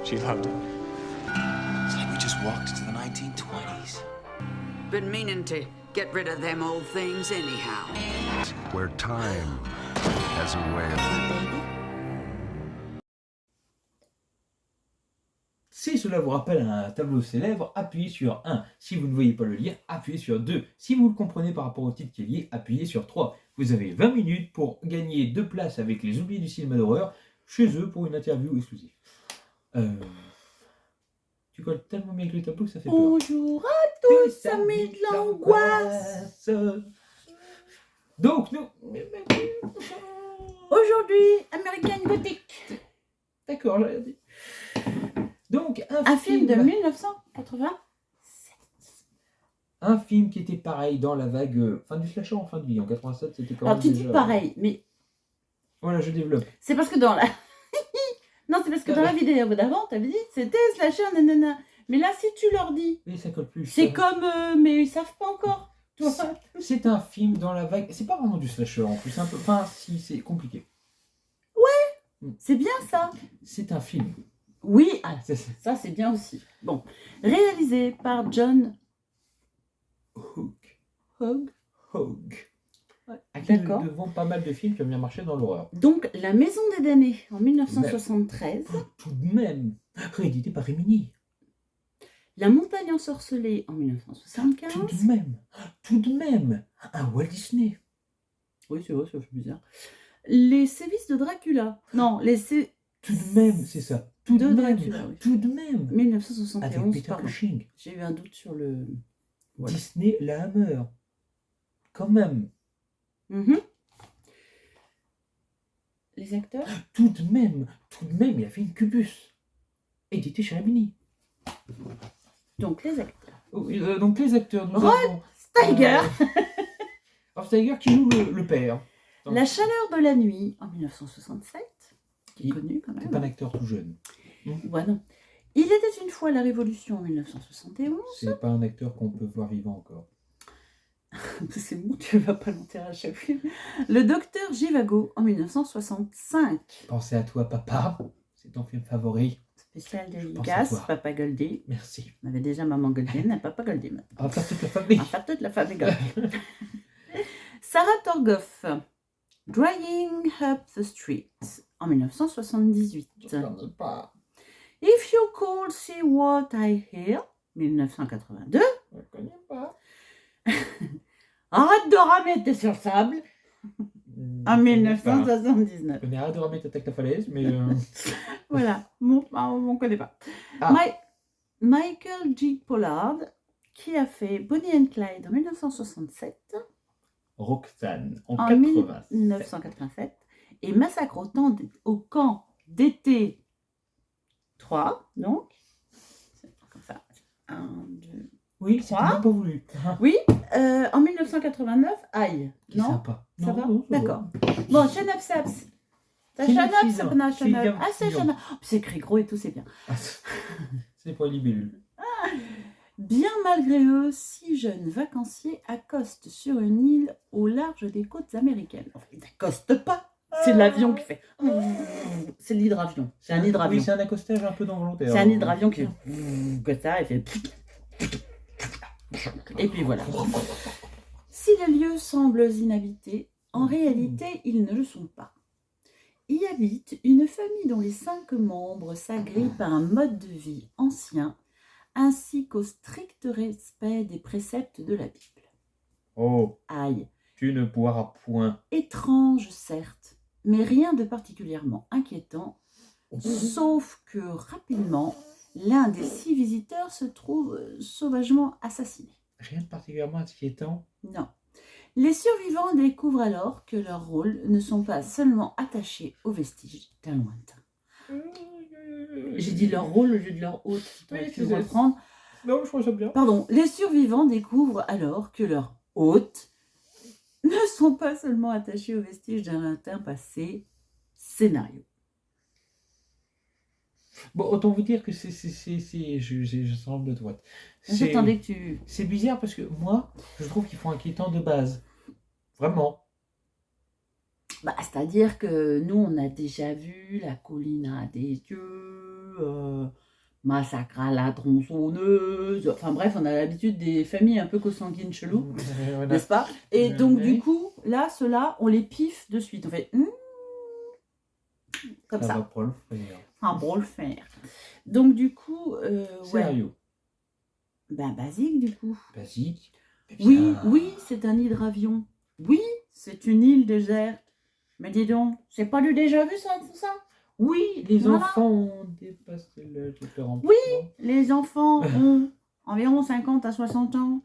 She loved it. It's like we just walked to the 1920s. Been meaning to get rid of them old things anyhow. Where time has a way of... Si cela vous rappelle un tableau célèbre, appuyez sur 1. Si vous ne voyez pas le lien, appuyez sur 2. Si vous le comprenez par rapport au titre qui est lié, appuyez sur 3. Vous avez 20 minutes pour gagner 2 places avec les oubliés du cinéma d'horreur chez eux pour une interview exclusive. Tu colles tellement bien avec le tableau que ça fait peur. Bonjour à tous, amis de l'angoisse. Donc, nous... Aujourd'hui, American Gothic. D'accord, j'ai dit. Donc, Un film de 1980. Un film qui était pareil dans la vague fin du slasher en fin de vie. En 87, c'était quand même Alors tu dis déjà... pareil, mais Voilà, je développe. c'est parce que dans la... non, c'est parce que dans la vidéo d'avant, t'avais dit c'était slasher, nanana. Mais là, si tu leur dis, Oui, ça colle plus. c'est comme... mais ils savent pas encore. Toi. C'est un film dans la vague... C'est pas vraiment du slasher en plus. Un peu... Enfin, si, c'est compliqué. C'est bien ça. C'est un film. Oui, ah, C'est ça c'est bien aussi. Bon, réalisé par John Hogg. Hogg. Ouais, À qui nous d'accord. devons pas mal de films qui ont bien marché dans l'horreur. Donc, La Maison des damnés en 1973. Tout de même, réédité par Rimini. La Montagne ensorcelée en 1975. Tout de même, un Walt Disney. Oui, c'est vrai, ça fait bizarre. Les sévices de Dracula. Non, Tout de même, c'est ça. Tout de de même, Dracula, oui. tout de même. 1971, Avec Peter pardon. Cushing. J'ai eu un doute sur le... Voilà. Disney la Hammer. Quand même. Mhm. Les acteurs. Tout de même, il a fait une Cubus. Édité chez Rimini. Donc, les acteurs. Donc les acteurs, nous Rod avons... Steiger. Rod Steiger qui joue le père. La chaleur de la nuit en 1967. Qui est Il- connu quand C'est même. pas un acteur tout jeune. Ouais, non. Il était une fois la Révolution en 1971. C'est pas un acteur qu'on peut voir vivant encore. C'est bon, tu vas pas l'enterrer à chaque film. Le docteur Givago en 1965. Pensez à toi, papa. C'est ton film favori. Spécial pense à dédicace, toi. Papa Goldie. Merci. On avait déjà Maman Goldie, on n'a Papa Goldie maintenant. On va faire toute la famille. Enfin, toute la famille Goldie. Sarah Torgoff. Drying Up the Street en 1978. Je connais pas. If You Could See What I Hear 1982. Je connais pas. Arrête de ramer, t'es sur le sable en Je 1979. connais Arrête de ramer ta tête la falaise, mais... Voilà, on ne connaît pas. Ah. Michael G. Pollard, qui a fait Bonnie and Clyde en 1967, Roxane, en en 87. 1987, et Massacre au camp d'été 3, donc, c'est comme ça, 1, 2... Oui, c'est Quoi même pas voulu. Oui, en 1989, aïe, Qui est non sympa. Ça Non, va non, ça D'accord. Bon, Shanab Saps. T'as Shanab Shanab, Six ans. Sapna, Six Shanab. ans. Ah, c'est Six ans. Shanab. Oh, c'est écrit gros et tout, c'est bien. Ah, c'est pour les libellules. Bien malgré eux, 6 jeunes vacanciers accostent sur une île au large des côtes américaines. Enfin, ils n'accostent pas. C'est l'avion qui fait. C'est l'hydravion. C'est un hydravion. Oui, c'est un accostage un peu involontaire. C'est un hydravion qui fait. Que ça, il fait. Et puis voilà. Si les lieux semblent inhabités, en réalité, ils ne le sont pas. Y habite une famille dont les 5 membres s'agrippent à un mode de vie ancien, ainsi qu'au strict respect des préceptes de la Bible. Oh, Aïe, tu ne boiras point. étrange certes, mais rien de particulièrement inquiétant, sauf que rapidement, l'un des 6 visiteurs se trouve sauvagement assassiné. Rien de particulièrement inquiétant. Non. Les survivants découvrent alors que leurs rôles ne sont pas seulement attachés aux vestiges d'un lointain. J'ai dit leur rôle au lieu de leur hôte. Oui, Tu c'est veux ça. reprendre ? Non, je trouve ça bien. Pardon. Les survivants découvrent alors que leurs hôtes ne sont pas seulement attachés aux vestiges d'un lointain passé. Scénario. Bon, autant vous dire que je sens de droite. J'attendais que tu... C'est bizarre parce que moi, je trouve qu'ils font inquiétant de base. Vraiment. Bah, c'est-à-dire que nous, on a déjà vu La colline à des dieux, Massacre à la tronçonneuse. Enfin bref, on a l'habitude des familles un peu consanguines chelous, n'est-ce pas? Et donc du coup, là, ceux-là, on les piffe de suite. On fait comme Ça ça. va pas le faire. Un bon le faire. Donc du coup, ouais. Scénario. Ben basique du coup. Basique. mais Oui, bien- oui, c'est un hydravion. Oui, c'est une île déserte. Mais dis donc, c'est pas du déjà vu ça, tout ça? Oui, les Voilà. enfants ont dépassé l'âge de faire Oui. Les enfants ont environ 50 à 60 ans.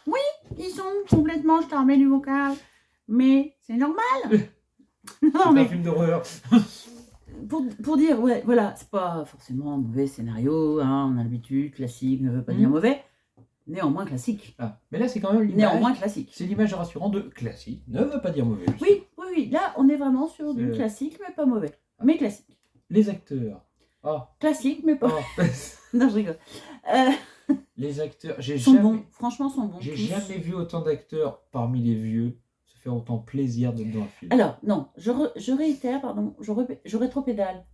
Oui, ils sont complètement charmés du vocal. Mais c'est normal. C'est Non, un mais film d'horreur. pour dire, ouais, voilà, c'est pas forcément un mauvais scénario, hein, on a l'habitude, classique ne veut pas dire mauvais. Néanmoins classique. Ah, mais là, c'est quand même l'image. Néanmoins classique. C'est l'image rassurante de classique. Ne veut pas dire mauvais. Oui, oui, oui. Là, on est vraiment sur du C'est- classique, mais pas mauvais. Mais classique. Les acteurs. Ah, Classique, mais pas. ah. Non, je rigole. Les acteurs. J'ai Sont jamais, bons. Franchement, sont bons. j'ai tous. jamais vu autant d'acteurs parmi les vieux se faire autant plaisir d'être dans un film. Alors, non, je réitère, pardon, je rétropédale.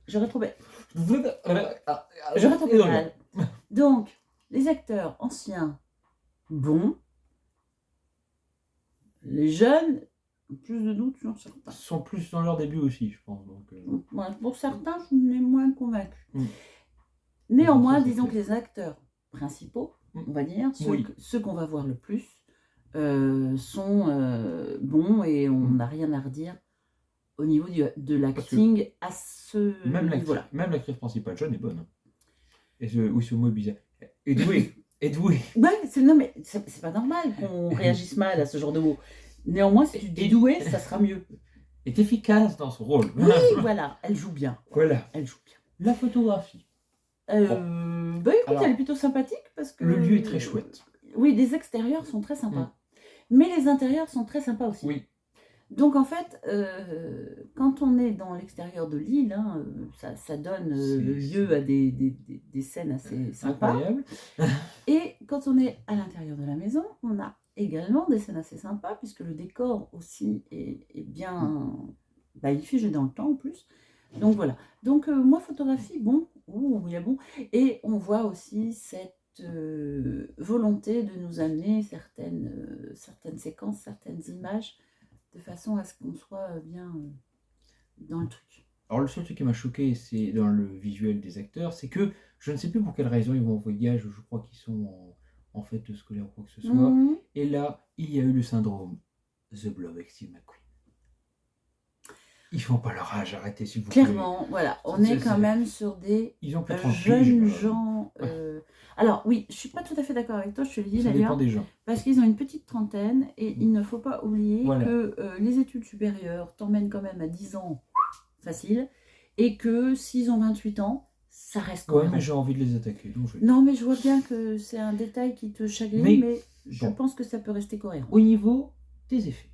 Je rétropédale. Je rétropédale. Donc, les acteurs anciens, bons. Les jeunes, plus de doutes sur certains. Sont plus dans leur début aussi, je pense. Donc, Ouais, pour certains, je suis moins convaincue. Mm. Néanmoins, Ça, c'est disons que clair. les acteurs principaux, Mm. on va dire, Oui. ceux qu'on va voir le plus, sont bons et on Mm. n'a rien à redire au niveau de l'acting à ce même niveau-là. l'actrice principale jeune est bonne. Hein. Et ce mot est bizarre. Et douée. Et douée. Ouais, non mais c'est pas normal qu'on réagisse mal à ce genre de mots. Néanmoins, si tu dis doué, ça sera mieux. Est efficace dans son rôle. Oui, voilà, elle joue bien. Voilà. Elle joue bien. La photographie. Bah écoute, Alors, elle est plutôt sympathique parce que... Le lieu est très chouette. Oui, les extérieurs sont très sympas. Mais les intérieurs sont très sympas aussi. Oui. Donc en fait, quand on est dans l'extérieur de l'île, hein, ça donne lieu à des scènes assez sympas. Incroyable. Et quand on est à l'intérieur de la maison, on a également des scènes assez sympas, puisque le décor aussi est bien... Bah, il est figé dans le temps en plus. Donc voilà. Donc moi, photographie, bon. Ouh, il y a bon. Et on voit aussi cette volonté de nous amener certaines séquences, certaines images, de façon à ce qu'on soit bien dans le truc. Alors le seul truc qui m'a choqué, c'est dans le visuel des acteurs, c'est que je ne sais plus pour quelle raison ils vont en voyage, je crois qu'ils sont en fête scolaire ou quoi que ce soit. Mhm. Et là, il y a eu le syndrome The Blob avec Steve McQueen. Ils font pas leur âge, arrêtez s'il vous plaît. Clairement, voilà, on est quand même sur des Ils ont plus de 30 jeunes piges, gens. Alors oui, je suis pas tout à fait d'accord avec toi, je te le dis Ça dépend d'ailleurs, des gens. parce qu'ils ont une petite trentaine et il ne faut pas oublier Voilà. que les études supérieures t'emmènent quand même à 10 ans facile et que s'ils ont 28 ans, ça reste Ouais, cohérent. mais j'ai envie de les attaquer. Donc je... Non, mais je vois bien que c'est un détail qui te chagrine, mais je bon. pense que ça peut rester cohérent. Au niveau des effets.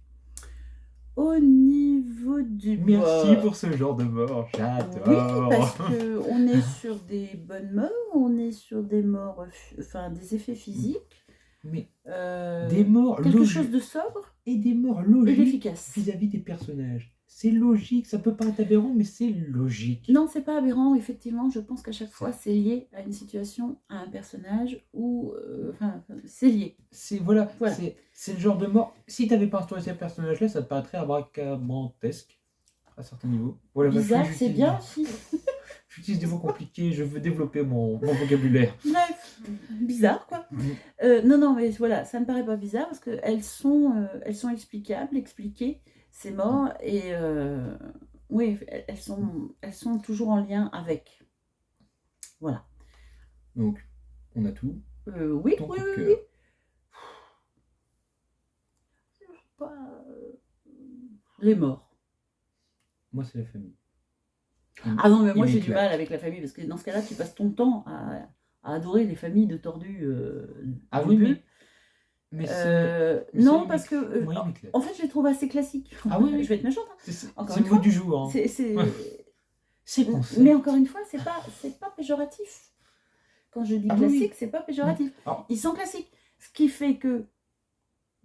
Au niveau du Merci bois, pour ce genre de mort, j'adore. oui, parce qu'on est sur des bonnes morts, on est sur des morts, enfin des effets physiques, Mais euh, des morts quelque logiques. chose de sobre Et des morts et logiques d'efficace. vis-à-vis des personnages. C'est logique, ça peut paraître aberrant, mais c'est logique. Non, c'est pas aberrant, effectivement, je pense qu'à chaque fois c'est lié à une situation, à un personnage, ou enfin c'est lié. C'est voilà, Voilà. c'est le genre de mort. Si t'avais pas instauré ces personnages-là, ça te paraîtrait abracadabrantesque à certains niveaux. Voilà, bah, Bizarre, j'utilise c'est bien aussi. J'utilise des mots compliqués, je veux développer mon vocabulaire. Bref, bizarre quoi. Non, mais voilà, ça me paraît pas bizarre parce qu'elles sont explicables, expliquées, ces morts, et oui, elles sont toujours en lien avec. Voilà. Donc, on a tout. Oui, Ton oui, coup de oui, cœur. oui. Pas, les morts. Moi, c'est la famille. Ah non, mais moi Il j'ai du m'éclate. mal avec la famille parce que dans ce cas-là, tu passes ton temps à adorer les familles de tordus. Ah du oui, pulpe. mais Non, c'est- parce que moi, il m'éclate. en fait, je les trouve assez classiques. Ah oui, oui. Je vais être méchante. Hein. C'est Encore c'est une le mot fois, du jour. Hein. C'est Ouais. C'est concept. Mais encore une fois, c'est pas péjoratif. Quand je dis Ah oui, classique, oui. c'est pas péjoratif. Alors, Ils sont classiques. Ce qui fait que,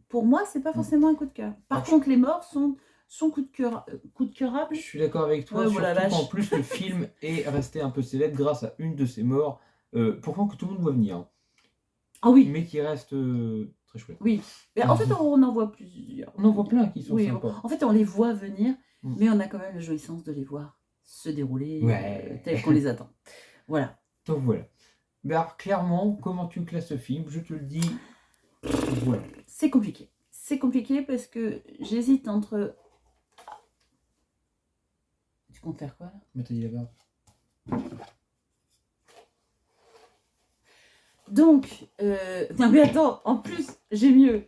pour moi, c'est pas forcément un coup de cœur. Par Alors, contre, les morts sont son coup de cœur, Je suis d'accord avec toi, Ouais, surtout voilà, qu'en vache. plus le film est resté un peu célèbre grâce à une de ses morts, pourtant que tout le monde voit venir, hein, Ah oui, mais qui reste très chouette. oui. Mais en fait, on en voit plusieurs. On en voit plein qui sont Oui, sympas. en fait, on les voit venir, Mm. mais on a quand même la jouissance de les voir se dérouler Ouais. tels qu'on les attend. Voilà. Donc voilà. Mais alors clairement, comment tu classes ce film? Je te le dis, voilà. C'est compliqué. C'est compliqué parce que j'hésite entre... Tu comptes faire quoi là? Mais t'as dit la barbe. Donc, non mais attends, en plus, j'ai mieux.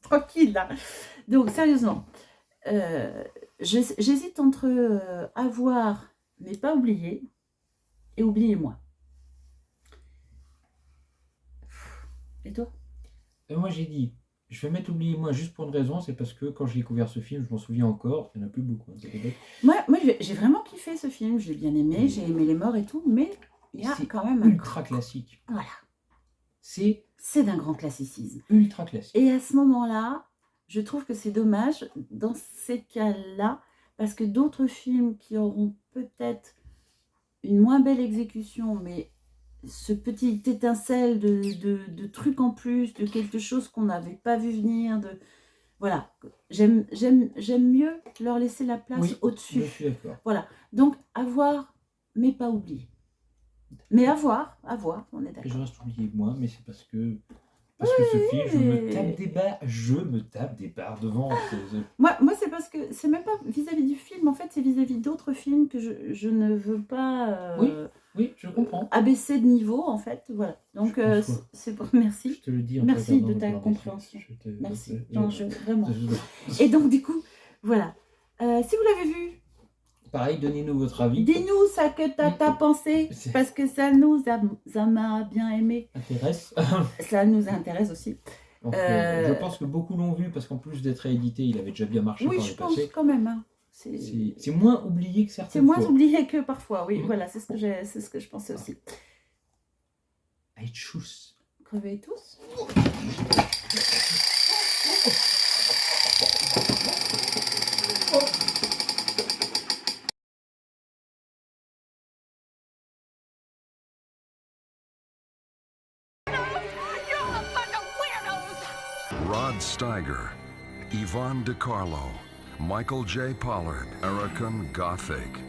Tranquille là. Donc, sérieusement, j'hésite entre avoir, mais pas oublier, et oublier moi. Et toi? Moi j'ai dit, je vais mettre Oubliez-moi juste pour une raison, c'est parce que quand j'ai découvert ce film, je m'en souviens encore, il n'y en a plus beaucoup. Hein, c'est bête. Moi j'ai vraiment kiffé ce film, je l'ai bien aimé, j'ai aimé les morts et tout, mais il y a C'est quand même un... ultra classique. Voilà, C'est c'est d'un grand classicisme. ultra classique. Et à ce moment-là, je trouve que c'est dommage dans ces cas-là, parce que d'autres films qui auront peut-être une moins belle exécution, mais ce petit étincelle de trucs en plus, de quelque chose qu'on n'avait pas vu venir, de... Voilà, j'aime mieux leur laisser la place Oui, au-dessus. je suis d'accord. Voilà, donc avoir, mais pas oublier. Mais avoir, on est Et je d'accord. reste Oubliez-moi, mais c'est parce que ce film, je me tape des barres devant. Moi c'est parce que c'est même pas vis-à-vis du film, en fait, c'est vis-à-vis d'autres films que je ne veux pas Oui, je comprends. abaisser de niveau, en fait. Voilà. Donc, Je conçois. c'est pour... Merci. Je te le dis en Merci te regardant de dans ta le blanc des compréhension. yeux. Merci. Non, vraiment. je- Et donc, du coup, voilà. Si vous l'avez vu, Pareil, donnez-nous votre avis. dis-nous ça que t'as pensé, C'est- parce que ça m'a bien aimé. Intéresse. Ça nous intéresse aussi. Donc, je pense que beaucoup l'ont vu parce qu'en plus d'être réédité, il avait déjà bien marché Oui, par je le pense passé. quand même. Hein. C'est moins oublié que certaines C'est moins fois. oublié que parfois, oui. Mhm. Voilà, c'est ce que je pensais aussi. Allez, tchuss. Crevez tous. Rod Steiger, Yvonne DiCarlo, Michael J. Pollard, American Gothic.